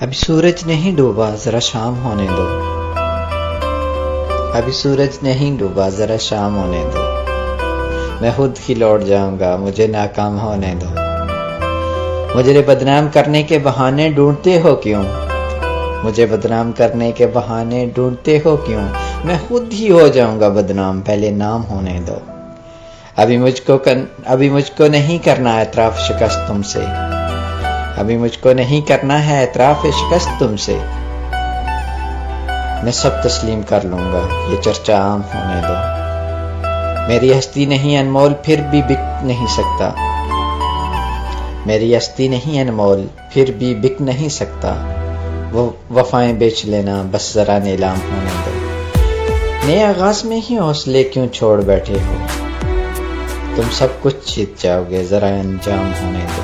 ابھی سورج نہیں ڈوبا ذرا شام ہونے دو، ابھی سورج نہیں ڈوبا ذرا شام ہونے دو، میں خود ہی لوٹ جاؤں گا مجھے ناکام ہونے دو۔ مجھے بدنام کرنے کے بہانے ڈھونڈتے ہو کیوں، مجھے بدنام کرنے کے بہانے ڈھونڈتے ہو کیوں، میں خود ہی ہو جاؤں گا بدنام پہلے نام ہونے دو۔ ابھی مجھ کو نہیں کرنا اعتراف شکست تم سے، ابھی مجھ کو نہیں کرنا ہے اعتراف شکست تم سے، میں سب تسلیم کر لوں گا یہ چرچا عام ہونے دو۔ میری ہستی نہیں انمول پھر بھی بک نہیں سکتا، میری ہستی نہیں انمول پھر بھی بک نہیں سکتا، وہ وفائیں بیچ لینا بس ذرا نیلام ہونے دو۔ نئے آغاز میں ہی حوصلے کیوں چھوڑ بیٹھے ہو، تم سب کچھ جیت جاؤ گے ذرا انجام ہونے دو۔